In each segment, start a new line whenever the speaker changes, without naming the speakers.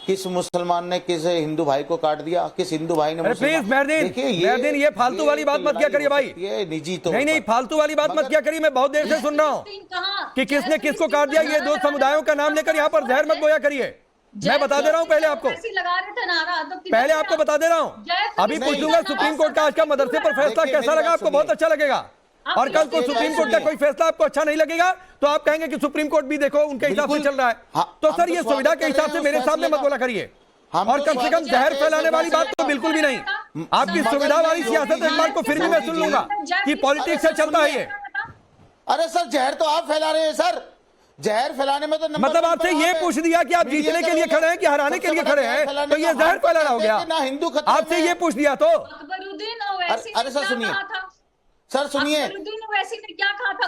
किस मुसलमान ने किस हिंदू भाई को काट दिया, किस हिंदू भाई ने
प्लीज मेहरदीन ये फालतू वाली बात मत क्या करिए भाई,
ये निजी तो
नहीं फालतू वाली बात मत क्या करिए। मैं बहुत देर से सुन रहा हूँ कि किसने किसको काट दिया। ये दो समुदायों का नाम लेकर यहाँ पर जहर मत बोया करिए। मैं बता दे रहा हूँ पहले आपको, पहले आपको बता दे रहा हूँ। अभी पूछूंगा सुप्रीम कोर्ट का आज का मदरसे पर फैसला कैसा लगा, आपको बहुत अच्छा लगेगा। और कल को सुप्रीम कोर्ट का कोई फैसला आपको अच्छा नहीं लगेगा तो आप कहेंगे कि सुप्रीम कोर्ट भी देखो उनके हिसाब से चल रहा है। तो सर ये सुविधा के हिसाब से मेरे सामने मत बोला करिए, और कम से कम जहर फैलाने वाली बात तो बिल्कुल भी नहीं। आपकी सुविधा वाली सियासत एक बार को फिर भी मैं सुन लूंगा कि पॉलिटिक्स से चलता है ये।
अरे सर जहर तो आप फैला रहे हैं सर, जहर फैलाने में तो
मतलब आपसे ये पूछ दिया कि आप जीतने के लिए खड़े हैं कि हराने के लिए खड़े हैं, तो ये जहर फैलाना हो गया।
हिंदू
आपसे ये पूछ दिया तो
अरे सर सुनिए, सर सुनिए,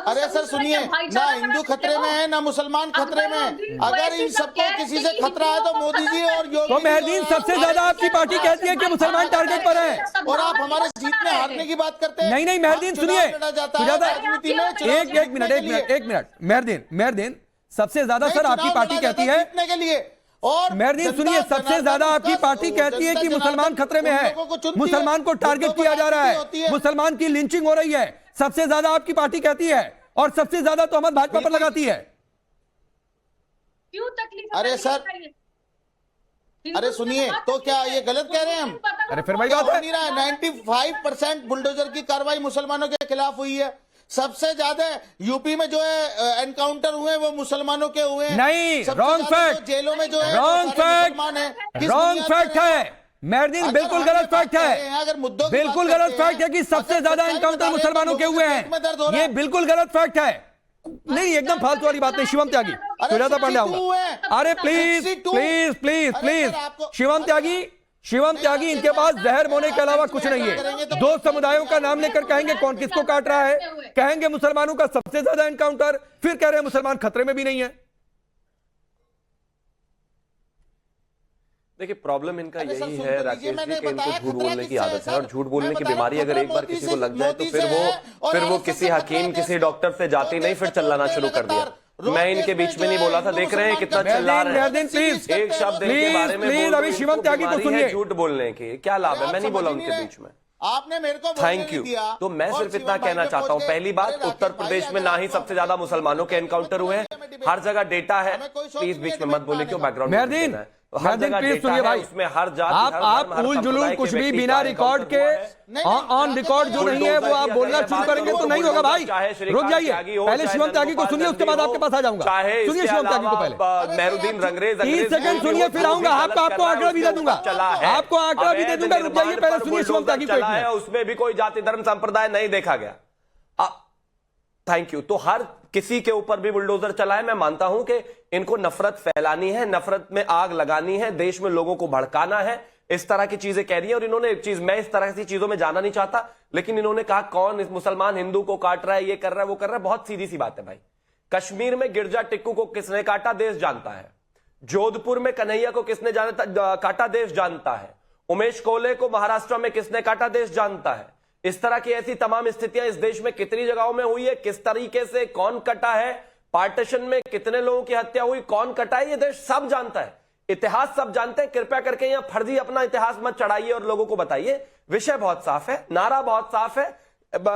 अरे सर सुनिए, ना हिंदू खतरे में है ना मुसलमान खतरे में है। अगर इन सबको किसी से खतरा है तो मोदी जी और योगी।
तो मेहरदीन सबसे ज्यादा आपकी पार्टी कहती है कि मुसलमान टारगेट पर है,
और आप हमारे जीतने हारने की बात करते हैं।
नहीं मेहरदीन सुनिए, एक मिनट मेहरदीन सबसे ज्यादा सर आपकी पार्टी कहती है
जीतने के लिए, और
मेहरदीन सुनिए सबसे ज्यादा आपकी पार्टी कहती है कि मुसलमान खतरे में है, मुसलमान को टारगेट किया जा रहा है, मुसलमान की लिंचिंग हो रही है। सबसे ज्यादा आपकी पार्टी कहती है और सबसे ज्यादा तोहमत भाजपा पर लगाती है।
क्यों तकलीफ?
अरे सर, अरे सुनिए, तो क्या ये गलत कह रहे हैं हम?
अरे फिर वही बात है,
नहीं रहा है। 95% बुलडोजर की कार्रवाई मुसलमानों के खिलाफ हुई है। सबसे ज्यादा यूपी में जो है एनकाउंटर हुए वो मुसलमानों के हुए।
नहीं, रॉन्ग फैक्ट,
जेलों में जो है
रॉन्ग फैक्ट है मेहरदीन, बिल्कुल गलत फैक्ट है,
अगर मुद्दों
बिल्कुल गलत फैक्ट है कि सबसे ज्यादा एनकाउंटर मुसलमानों के हुए हैं। ये बिल्कुल गलत फैक्ट है, नहीं एकदम फालतू वाली बात नहीं। शिवम त्यागी, सुजाता पांडे आऊंगा। अरे please please please please, Shivam Tyagi इनके पास जहर बोने के अलावा कुछ नहीं है। दो समुदायों का नाम लेकर कहेंगे कौन किसको काट रहा है, कहेंगे मुसलमानों का सबसे ज्यादा एनकाउंटर, फिर कह रहे हैं मुसलमान खतरे में भी नहीं है।
देखिए प्रॉब्लम इनका यही है राकेश जी कि इनको झूठ बोलने की आदत है, और झूठ बोलने की बीमारी अगर एक बार किसी को लग जाए तो फिर वो किसी हकीम किसी डॉक्टर से जाते नहीं फिर चिल्लाना शुरू कर दिया। मैं इनके बीच में नहीं बोला था, देख रहे हैं कितना चिल्ला रहे हैं। एक शब्द इनके बारे में
अभी शिवम त्यागी को सुनिए।
झूठ बोलने के क्या लाभ है? मैं नहीं बोला उनके बीच में।
आपने मेरे को
थैंक यू। तो मैं सिर्फ इतना कहना चाहता हूं, पहली बात, उत्तर प्रदेश में ना ही सबसे ज्यादा मुसलमानों के एनकाउंटर हुए हैं, हर जगह डेटा है। प्लीज बीच में मत बोले, क्यों बैकग्राउंड
मेहरदीन
हर जगह डेटा है,
भाई
उसमें हर जाति
आप उल जुलूल कुछ भी बिना रिकॉर्ड के ऑन रिकॉर्ड जो नहीं है वो आप बोलना शुरू करेंगे तो नहीं होगा भाई। रुक जाइए, पहले शिवम त्यागी को सुनिए, उसके बाद आपके पास आ जाऊंगा। सुनिए शिवम त्यागी को पहले,
मेहरुद्दीन रंगरेज
30 सेकंड सुनिए, फिर आऊंगा। आपको आंकड़ा भी दे दूंगा, आपको आंकड़ा भी दे दूंगा। रुक जाइए, पहले सुनिए शिवम त्यागी को।
उसमें भी कोई जाति धर्म संप्रदाय नहीं देखा गया। Thank you. तो हर किसी के ऊपर भी बुलडोजर चला है। मैं मानता हूं कि इनको नफरत फैलानी है, नफरत में आग लगानी है, देश में लोगों को भड़काना है, इस तरह की चीजें कह रही है। और इन्होंने एक चीज, मैं इस तरह की चीजों में जाना नहीं चाहता, लेकिन इन्होंने कहा कौन इस मुसलमान हिंदू को काट रहा है, ये कर रहा है, वो कर रहा है। बहुत सीधी सी बात है भाई, कश्मीर में गिरजा टिक्कू को किसने काटा देश जानता है, जोधपुर में कन्हैया को किसने काटा देश जानता है, उमेश कोले को महाराष्ट्र में किसने काटा देश जानता है। इस तरह की ऐसी तमाम स्थितियां इस देश में कितनी जगहों में हुई है, किस तरीके से कौन कटा है, पार्टीशन में कितने लोगों की हत्या हुई, कौन कटा है, ये देश सब जानता है, इतिहास सब जानते हैं। कृपया करके यहां फर्जी अपना इतिहास मत चढ़ाइए और लोगों को बताइए। विषय बहुत साफ है, नारा बहुत साफ है,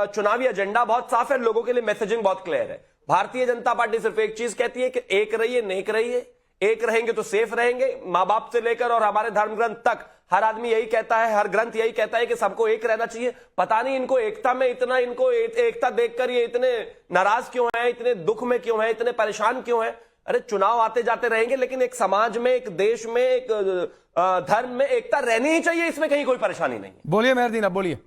चुनावी एजेंडा बहुत साफ है, लोगों के लिए मैसेजिंग बहुत क्लियर है। भारतीय जनता पार्टी सिर्फ एक चीज कहती है कि एक रहिए, नेक रहिए। एक रहेंगे तो सेफ रहेंगे। मां बाप से लेकर और हमारे धर्म ग्रंथ तक हर आदमी यही कहता है, हर ग्रंथ यही कहता है कि सबको एक रहना चाहिए। पता नहीं इनको एकता में इतना, इनको एकता देखकर ये इतने नाराज क्यों हैं, इतने दुख में क्यों हैं, इतने परेशान क्यों हैं। अरे चुनाव आते जाते रहेंगे, लेकिन एक समाज में, एक देश में, एक धर्म में एकता रहनी ही चाहिए, इसमें कहीं कोई परेशानी नहीं।
बोलिए मेहरदीन, अब बोलिए।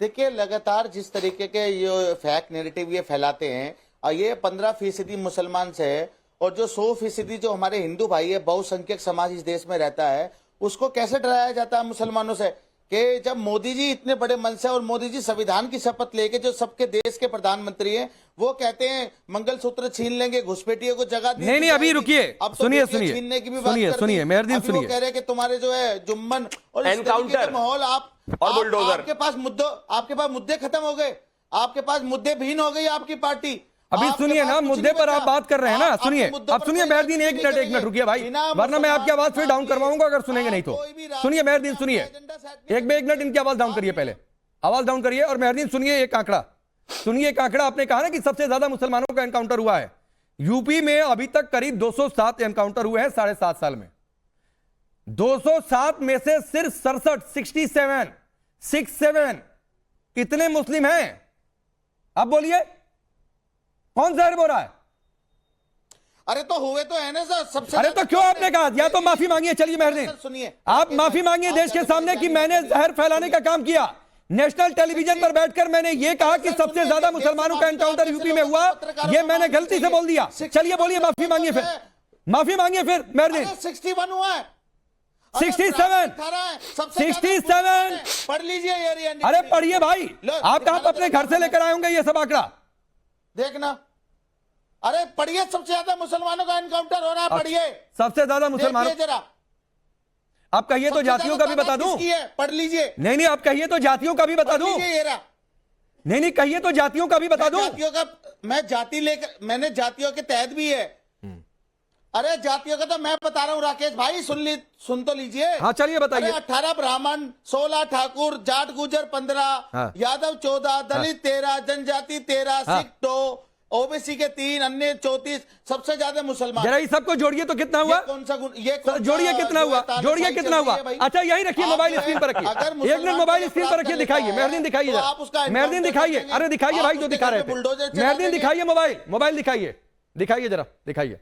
देखिए लगातार जिस तरीके के ये फैक नैरेटिव ये फैलाते हैं, और ये 15% मुसलमान से है, और जो 100% जो हमारे हिंदू भाई है, बहुसंख्यक समाज इस देश में रहता है, उसको कैसे डराया जाता है मुसलमानों से कि जब मोदी जी इतने बड़े मन से, और मोदी जी संविधान की शपथ लेके जो सबके देश के प्रधानमंत्री हैं, वो कहते हैं मंगलसूत्र छीन लेंगे, घुसपैठियों को जगह दी।
नहीं अभी रुकिए,
अब
सुनिए
छीनने की भी बात
सुनिए मेहरदीन सुनिए।
वो कह रहे हैं कि तुम्हारे जो है जुम्मन और
एनकाउंटर
माहौल,
बुलडोजर,
आपके पास मुद्दे खत्म हो गए, आपके पास मुद्दे भीन हो गई आपकी पार्टी।
अभी
आपके
सुनिए
पास
ना,
कुछ
मुद्दे
नहीं
पर आप
बचा।
बात कर रहे हैं ना,
आप
सुनिए।
अपने मुद्दों
अब
पर
सुनिए
कोई
मेहरदीन,
एक्शन
एक
नहीं
मिनट
करेंगे।
रुकिए भाई,
बिना
वरना मैं आपकी आवाज फिर डाउन करवाऊंगा अगर सुनेंगे नहीं तो।
कोई भी
सुनिए मेहरदीन, सुनिए, एक मिनट इनकी आवाज डाउन करिए, पहले आवाज डाउन करिए। और मेहरदीन सुनिए एक आंकड़ा, सुनिए एक आंकड़ा। आपने कहा ना कि सबसे ज्यादा मुसलमानों का एनकाउंटर हुआ है यूपी में, अभी तक करीब 207 एनकाउंटर हुए हैं 7.5 साल में। 207 में से सिर्फ 67 इतने मुस्लिम हैं। अब बोलिए कौन जहर बोल रहा है?
अरे तो हुए तो है ना सर सबसे।
अरे तो क्यों आपने कहा? या तो माफी मांगिए, चलिए मेहरदीन,
सुनिए,
आप माफी मांगिए देश के सामने कि मैंने जहर फैलाने का काम किया। नेशनल टेलीविजन पर बैठकर मैंने ये कहा कि सबसे ज्यादा मुसलमानों का एनकाउंटर यूपी में हुआ, ये मैंने गलती से बोल दिया। चलिए बोलिए, माफी मांगिए, फिर माफी मांगिए फिर मेहरदीन।
61 हुआ है,
67
पढ़ लीजिए ये।
अरे पढ़िए भाई, आप कहां अपने घर से लेकर आए होंगे ये सब आंकड़ा?
देखना, अरे पढ़िए, सबसे ज्यादा मुसलमानों का एनकाउंटर हो रहा है, पढ़िए
सबसे ज्यादा मुसलमानों।
जरा
आप कहिए तो जातियों का भी बता दूं?
पढ़ लीजिए।
नहीं, आप कहिए तो जातियों का भी बता दूं? नहीं, कहिए तो जातियों का भी बता दूं?
जातियों का मैं जाति लेकर, मैंने जातियों के तहत भी है। अरे जातियों का तो मैं बता रहा हूँ राकेश भाई, सुन तो लीजिए।
हाँ चलिए बताइए।
18 ब्राह्मण, 16 ठाकुर, जाट गुजर 15,
हाँ।
यादव 14, दलित 13, जनजाति 13,
हाँ।
सिख 2, ओबीसी के 3, अन्य 34, सबसे ज्यादा मुसलमान।
जरा इस सबको जोड़िए तो कितना हुआ?
कौन सा
जोड़िए कितना हुआ? जोड़िए कितना हुआ? अच्छा यही रखिए, मोबाइल स्क्रीन पर रखिए, एक मिनट मोबाइल स्क्रीन पर रखिए, दिखाइए मेहरदीन, दिखाइए मेहरदीन, दिखाइए। अरे दिखाइए भाई जो दिखा रहे थे, मेहरदीन दिखाइए, मोबाइल दिखाइए, दिखाइए जरा, दिखाइए।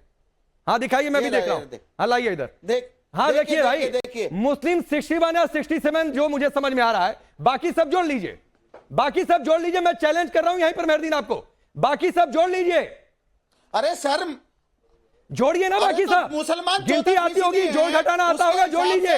हाँ दिखाइए, मैं भी देख रहा हूँ। हाँ लाइए इधर,
देख।
हाँ देखिए भाई, मुस्लिम 61 या 67 जो मुझे समझ में आ रहा है, बाकी सब जोड़ लीजिए, बाकी सब जोड़ लीजिए। मैं चैलेंज कर रहा हूं यहीं पर मेहरदीन आपको, बाकी सब जोड़ लीजिए।
अरे सर
जोड़िए ना, बाकी सब
मुसलमान
गिनती आती होगी, जोड़ घटाना आता होगा, जोड़ लीजिए।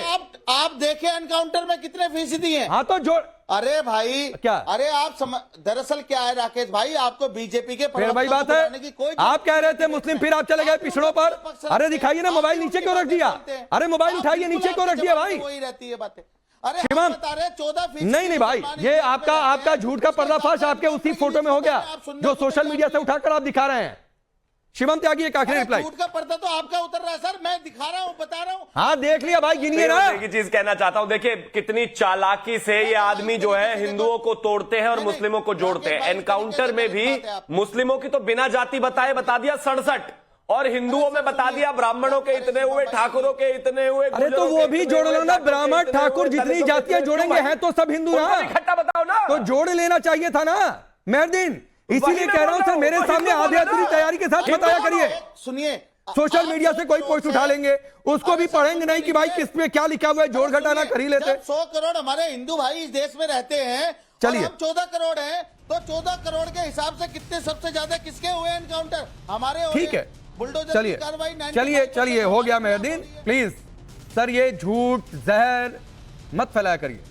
आप देखें एनकाउंटर में कितने फीसदी हैं।
हाँ तो जोड़।
अरे भाई
क्या?
अरे आप दरअसल क्या है राकेश भाई, आपको बीजेपी के
फिर वही बात है, आप कह रहे थे मुस्लिम, फिर आप चले गए पिछड़ों पर। अरे दिखाइए ना, मोबाइल नीचे क्यों रख दिया? अरे मोबाइल उठाइए, नीचे क्यों रख दिया भाई?
वही रहती है बातें। अरे
शिवम,
बता रहे 14%
नहीं भाई, ये आपका झूठ का पर्दाफाश आपके उसी फोटो में हो गया जो सोशल मीडिया से उठाकर आप दिखा रहे हैं। शिवम त्यागी एक आखिरी रिप्लाई।
झूठ का पर्दा तो आपका उतर रहा है सर, मैं दिखा रहा हूं, बता रहा हूं।
हाँ देख लिया भाई, गिनिए ना।
एक ही चीज कहना चाहता हूं, देखिए कितनी चालाकी से ये आदमी जो है हिंदुओं को तोड़ते हैं और मुस्लिमों को जोड़ते हैं। एनकाउंटर में भी मुस्लिमों की तो बिना जाति बताए बता दिया 67, और हिंदुओं में बता दिया ब्राह्मणों के इतने हुए, ठाकुरों के इतने हुए।
अरे तो वो भी जोड़ लो ना, ब्राह्मण ठाकुर जितनी जातियां जोड़ेंगे हैं तो सब हिंदू ना,
इकट्ठा बताओ ना,
तो जोड़ लेना चाहिए था ना मेहरदीन। इसीलिए कह रहा हूं सर, मेरे सामने आधी अधूरी तैयारी के साथ बताया करिए।
सुनिए,
सोशल मीडिया से कोई पोस्ट उठा लेंगे, उसको भी पढ़ेंगे नहीं कि भाई किस पे क्या लिखा हुआ है, जोड़ घटाना कर ही लेते।
100 करोड़ हमारे हिंदू भाई इस देश में रहते हैं,
चलिए,
हम 14 करोड़ हैं, तो 14 करोड़ के हिसाब से कितने सबसे ज्यादा किसके हुए एनकाउंटर? हमारे।
ठीक है,
बुलडोजर
चलिए चलिए, हो गया मेहरदीन, प्लीज सर ये झूठ जहर मत फैलाया करिए।